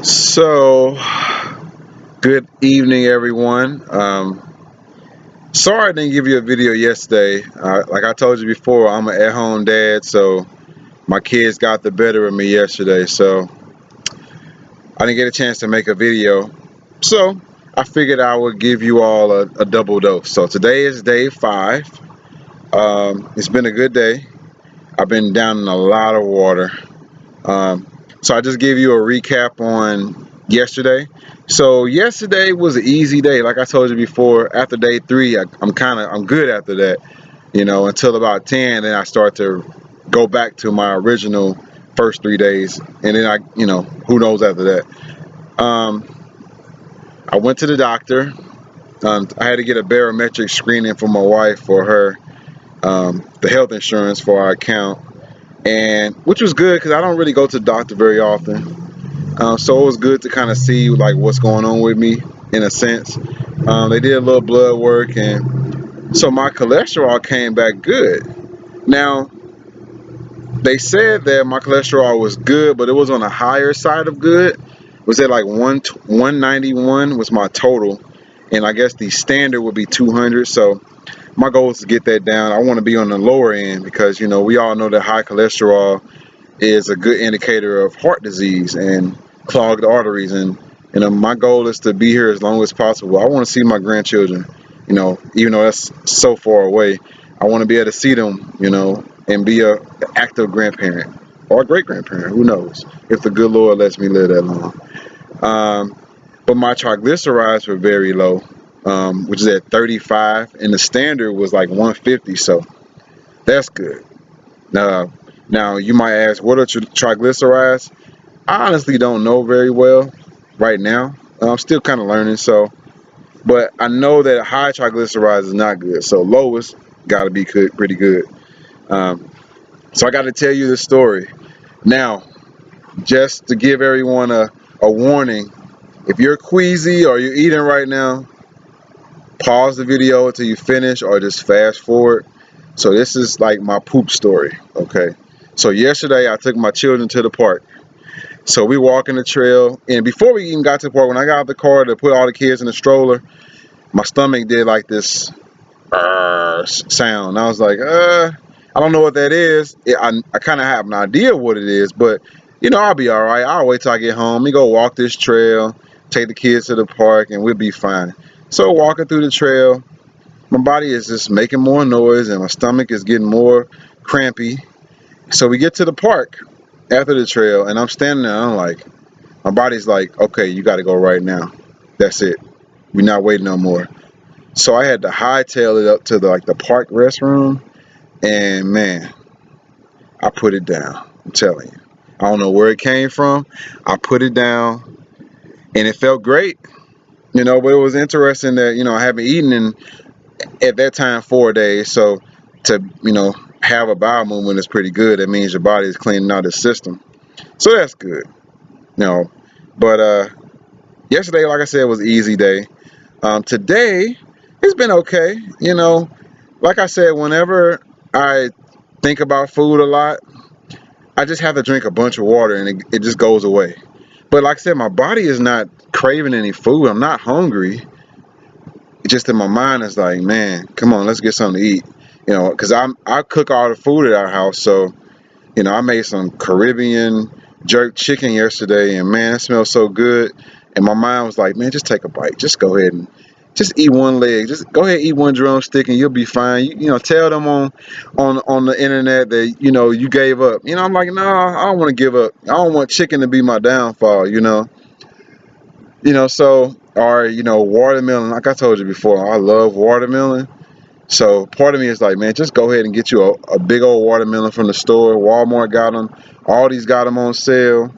So, good evening, everyone. Sorry I didn't give you a video yesterday. Like I told you before, I'm an at-home dad, so my kids got the better of me yesterday. So, I didn't get a chance to make a video. So, I figured I would give you all a double dose. So, today is day 5. It's been a good day. I've been down in a lot of water. Um, so I just gave you a recap on yesterday. So yesterday was an easy day. Like I told you before, after day 3, I'm good after that. Until about 10, then I start to go back to my original first 3 days, and then who knows after that. I went to the doctor. I had to get a barometric screening for my wife for her the health insurance for our account, and which was good because I don't really go to the doctor very often. So it was good to kind of see like what's going on with me in a sense. They did a little blood work, and so my cholesterol came back good. Now they said that my cholesterol was good, but it was on the higher side of good. It was at like 191 was my total, and I guess the standard would be 200. So my goal is to get that down. I want to be on the lower end because we all know that high cholesterol is a good indicator of heart disease and clogged arteries, and my goal is to be here as long as possible. I want to see my grandchildren, even though that's so far away. I want to be able to see them, and be a active grandparent or a great grandparent, who knows, if the good Lord lets me live that long. But my triglycerides were very low, which is at 35, and the standard was like 150, so that's good. Now you might ask, what are triglycerides? I honestly don't know very well right now. I'm still kind of learning, but I know that high triglycerides is not good. So lowest got to be good, pretty good. So I got to tell you the story. Now, just to give everyone a warning, if you're queasy or you're eating right now, pause the video until you finish or just fast forward. So this is like my poop story, okay? So yesterday I took my children to the park. So we walking the trail, and before we even got to the park, when I got out of the car to put all the kids in the stroller, my stomach did like this sound. I was like, I don't know what that is. I kind of have an idea what it is, but I'll be all right. I'll wait till I get home. We go walk this trail, take the kids to the park, and we'll be fine. So walking through the trail, my body is just making more noise, and my stomach is getting more crampy. So we get to the park after the trail, and I'm standing there, and I'm like, my body's like, okay, you got to go right now. That's it. We're not waiting no more. So I had to hightail it up to the park restroom, and man, I put it down. I'm telling you. I don't know where it came from. I put it down, and it felt great. But it was interesting that I haven't eaten in at that time 4 days. So to have a bowel movement is pretty good. That means your body is cleaning out its system. So that's good. But yesterday, like I said, was an easy day. Today, it's been okay. Like I said, whenever I think about food a lot, I just have to drink a bunch of water and it just goes away. But like I said, my body is not craving any food. I'm not hungry. It's just in my mind is like, man, come on, let's get something to eat. Because I cook all the food at our house. So, I made some Caribbean jerk chicken yesterday, and man, it smells so good. And my mind was like, man, just take a bite. Just go ahead and just eat one leg. Just go ahead and eat one drumstick, and you'll be fine. Tell them on the internet that you gave up. I'm like, no, I don't want to give up. I don't want chicken to be my downfall. So or watermelon. Like I told you before, I love watermelon. So part of me is like, man, just go ahead and get you a big old watermelon from the store. Walmart got them. Aldi's got them on sale.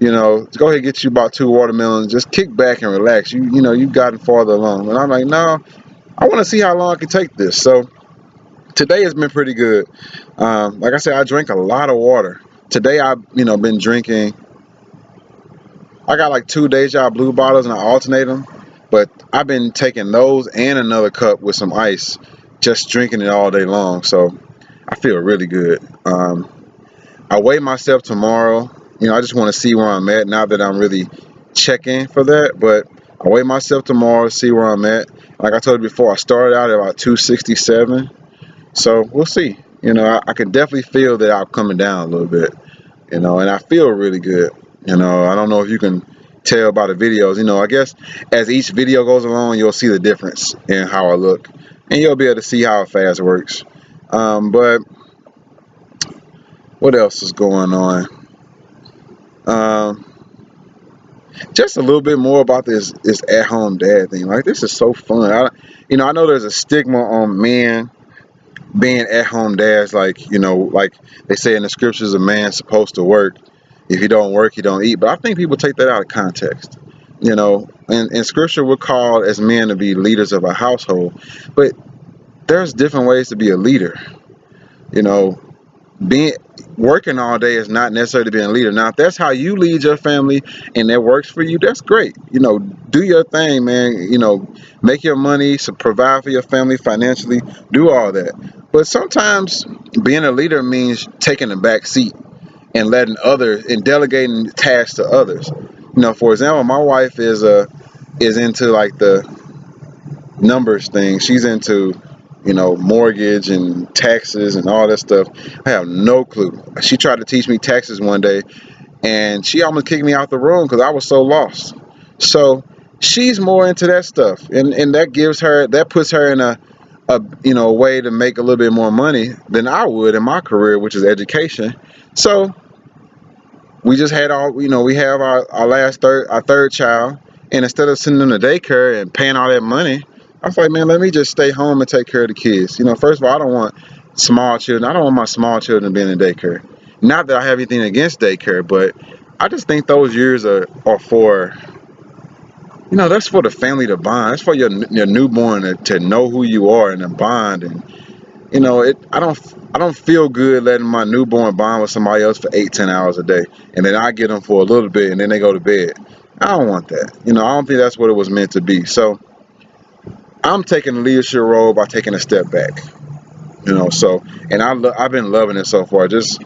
Just go ahead and get you about 2 watermelons. Just kick back and relax. You've gotten farther along. And I'm like, no, I want to see how long I can take this. So today has been pretty good. Like I said, I drank a lot of water. Today I've been drinking. I got like 2 Deja Blue bottles and I alternate them. But I've been taking those and another cup with some ice, just drinking it all day long. So I feel really good. I weigh myself tomorrow. I just want to see where I'm at now that I'm really check in for that, but I weigh myself tomorrow, see where I'm at. Like I told you before, I started out at about 267, so we'll see. I can definitely feel that I'm coming down a little bit, and I feel really good. I don't know if you can tell by the videos. I guess as each video goes along, you'll see the difference in how I look, and you'll be able to see how a fast works. But what else is going on? Um, just a little bit more about this at-home dad thing. Like, this is so fun. I know there's a stigma on men being at-home dads. Like they say in the scriptures, a man's supposed to work. If he don't work, he don't eat. But I think people take that out of context. In scripture, we're called as men to be leaders of a household, but there's different ways to be a leader. You know, being working all day is not necessarily being a leader. Now, if that's how you lead your family and that works for you, that's great. Do your thing, man. Make your money, so provide for your family financially, do all that. But sometimes being a leader means taking a back seat and letting others and delegating tasks to others. For example, my wife is into like the numbers thing. She's into mortgage and taxes and all that stuff. I have no clue. She tried to teach me taxes one day, and she almost kicked me out the room because I was so lost. So she's more into that stuff, and that puts her in a way to make a little bit more money than I would in my career, which is education. So we just had we have our third child, and instead of sending them to daycare and paying all that money, I was like, man, let me just stay home and take care of the kids. First of all, I don't want small children. I don't want my small children being in daycare. Not that I have anything against daycare, but I just think those years are for, that's for the family to bond. That's for your newborn to know who you are and to bond. And I don't feel good letting my newborn bond with somebody else for 8-10 hours a day, and then I get them for a little bit, and then they go to bed. I don't want that. I don't think that's what it was meant to be. So I'm taking the leadership role by taking a step back. And I've been loving it so far. Just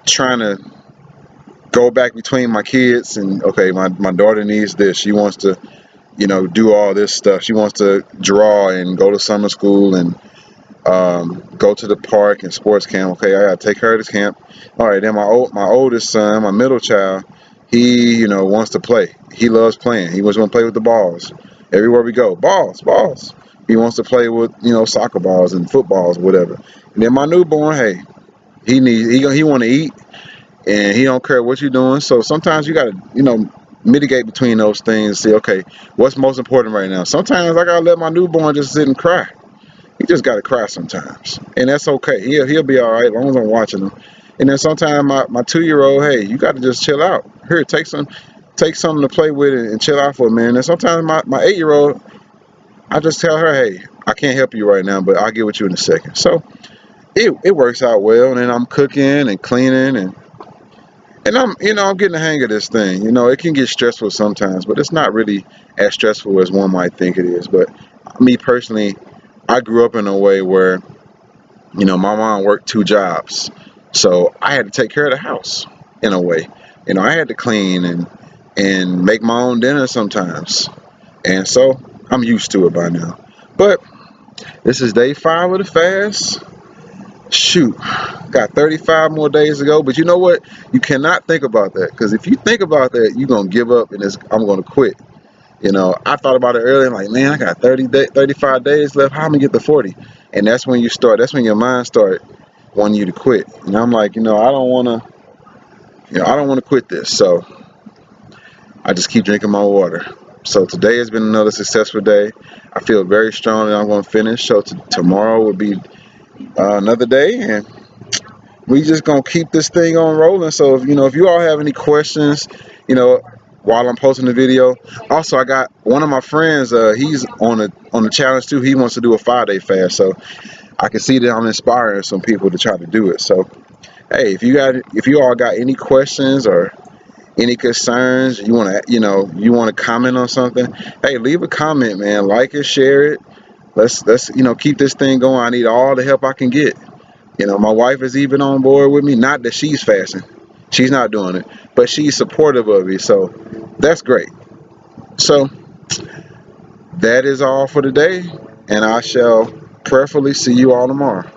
trying to go back between my kids and, okay, my daughter needs this. She wants to, do all this stuff. She wants to draw and go to summer school and go to the park and sports camp. Okay, I gotta take her to this camp. All right, then my oldest son, my middle child, he wants to play. He loves playing. He was gonna play with the balls. Everywhere we go, balls. He wants to play with soccer balls and footballs, whatever. And then my newborn, hey, he want to eat, and he don't care what you're doing. So sometimes you gotta mitigate between those things and say, okay, what's most important right now? Sometimes I gotta let my newborn just sit and cry. He just got to cry sometimes, and that's okay. He'll be all right as long as I'm watching him. And then sometimes my 2-year-old, hey, you got to just chill out. Here, take something to play with and chill out for a minute. And sometimes my 8-year-old, I just tell her, hey, I can't help you right now, but I'll get with you in a second. So it works out well. And then I'm cooking and cleaning and I'm getting the hang of this thing. It can get stressful sometimes, but it's not really as stressful as one might think it is. But me personally, I grew up in a way where, my mom worked 2 jobs. So I had to take care of the house in a way. I had to clean and make my own dinner sometimes. And so I'm used to it by now. But this is day 5 of the fast. Shoot, got 35 more days to go. But you know what? You cannot think about that, because if you think about that, you're going to give up and I'm going to quit. I thought about it earlier, like, man, I got 35 days left. How am I going to get to 40? And that's when that's when your mind start wanting you to quit. And I'm like, I don't want to quit this. So I just keep drinking my water. So today has been another successful day. I feel very strong that I'm going to finish. So tomorrow will be another day, and we just going to keep this thing on rolling. So if you all have any questions, while I'm posting the video. Also, I got one of my friends, he's on the challenge too. He wants to do a 5-day fast, so I can see that I'm inspiring some people to try to do it. So hey, if you all got any questions or any concerns, you want to comment on something, hey, leave a comment, man. Like it, share it. Let's keep this thing going. I need all the help I can get. My wife is even on board with me. Not that she's fasting, she's not doing it, but she's supportive of me. So That's great. So that is all for today, and I shall prayerfully see you all tomorrow.